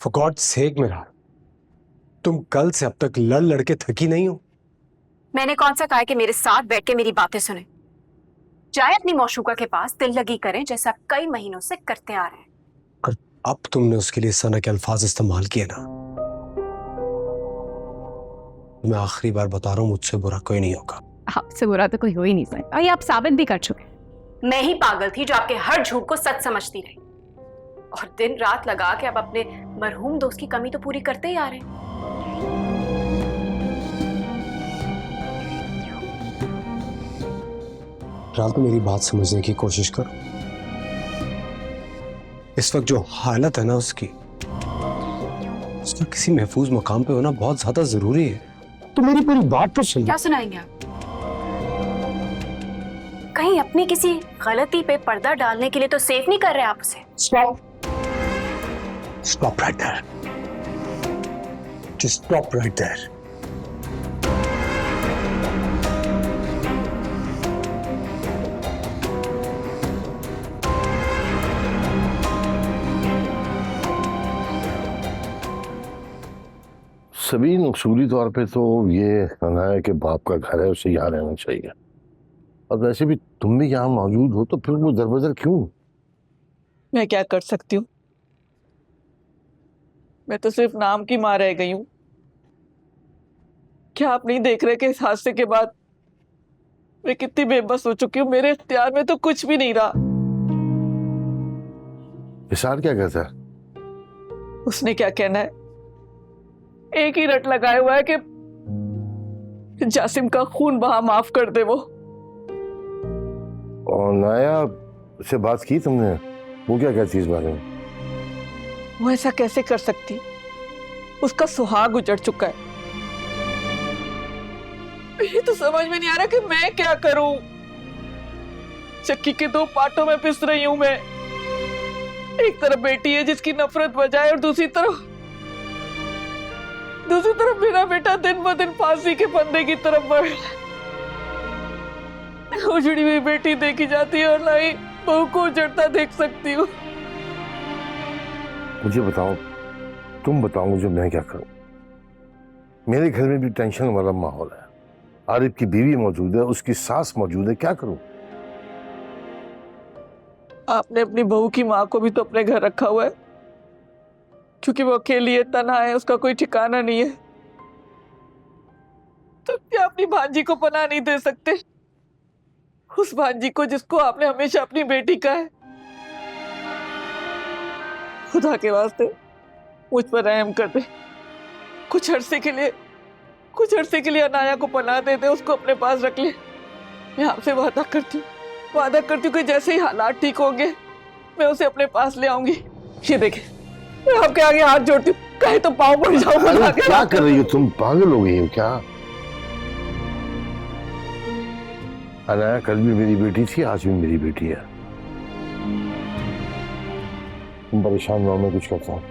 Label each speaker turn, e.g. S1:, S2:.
S1: For God sake मेरा, तुम कल से अब तक लड़ लड़के थकी नहीं हो?
S2: मैंने कौन सा कहा कि मेरे साथ बैठ के मेरी बातें सुने? जाए अपनी मौशूका के पास, दिल लगी करें जैसा कई महीनों से करते आ रहे हैं।
S1: और अब तुमने उसके लिए सना के अल्फाज इस्तेमाल किए ना, मैं आखिरी बार बता रहा हूं, मुझसे बुरा कोई नहीं होगा।
S3: आपसे बुरा तो कोई हो ही नहीं सकता, ये आप साबित भी कर चुके।
S2: मैं ही पागल थी जो आपके हर झूठ को सच समझती रही, और दिन रात लगा के अब अपने मरहूम दोस्त की कमी तो पूरी करते ही आ रहे हैं।
S1: फिलहाल तो मेरी बात समझने की कोशिश करो। इस वक्त जो हालत है ना उसकी, उसका किसी महफूज मकाम पे होना बहुत ज्यादा जरूरी है। तो मेरी पूरी बात तो सुन।
S2: क्या सुनाएंगे आप? कहीं अपनी किसी गलती पे पर्दा डालने के लिए तो सेफ नहीं कर रहे आप उसे?
S1: Stop right there. Just stop right there.
S4: Sabeen उसूली तौर पे तो ये कहना है कि बाप का घर है, उसे यहाँ रहना चाहिए। और वैसे भी तुम भी यहाँ मौजूद हो तो फिर वो दरबदर क्यों?
S5: मैं क्या कर सकती हूँ? मैं तो सिर्फ नाम की मां रह गई हूँ। क्या आप नहीं देख रहे कि इस हादसे के बाद मैं कितनी बेबस हो चुकी हूँ? मेरे इख्तियार में तो कुछ भी नहीं रहा।
S4: निसार क्या कहता है?
S5: उसने क्या कहना है? एक ही रट लगाया हुआ है कि जासिम का खून बहा माफ कर दे वो।
S4: और नाया से बात की तुमने? वो क्या कहती है इस बारे में?
S5: वो ऐसा कैसे कर सकती? उसका सुहाग उजड़ चुका है। ये तो समझ में नहीं आ रहा कि मैं क्या करूं। चक्की के दो पार्टों में पिस रही हूं मैं। एक तरफ बेटी है जिसकी नफरत बजाए, और दूसरी तरफ मेरा बेटा दिन ब दिन फांसी के फंदे की तरफ बढ़ रहा है। उजड़ी हुई बेटी देखी जाती है और ना ही बहू को उजड़ता देख सकती हूँ।
S4: मुझे बताओ, तुम बताओ मुझे, मैं क्या करूं? मेरे घर में भी टेंशन वाला माहौल है। आरिफ की बीवी मौजूद है, उसकी सास मौजूद है, क्या करूं?
S5: आपने अपनी बहू की माँ को भी तो अपने घर रखा हुआ है, क्योंकि वो अकेली है, तन्हा है, उसका कोई ठिकाना नहीं है। तो क्या अपनी भांजी को पनाह नहीं दे सकते? उस भांजी को जिसको आपने हमेशा अपनी बेटी कहा है। खुदा के वास्ते मुझ पर रहम कर दे। कुछ अरसे के लिए अनाया को पनाह दे दे, उसको अपने पास रख ले। मैं आपसे वादा करती हूँ कि जैसे ही हालात ठीक होंगे मैं उसे अपने पास ले आऊंगी। ये देखे, मैं आपके आगे हाथ जोड़ती हूँ, कहे तो पाँव पड़ जाऊंगा।
S4: क्या कर रही हो तुम? पागल हो गई हो क्या? अनाया कल भी मेरी बेटी थी, आज भी मेरी बेटी है। तुम परेशान ना हो, मैं कुछ करता हूँ।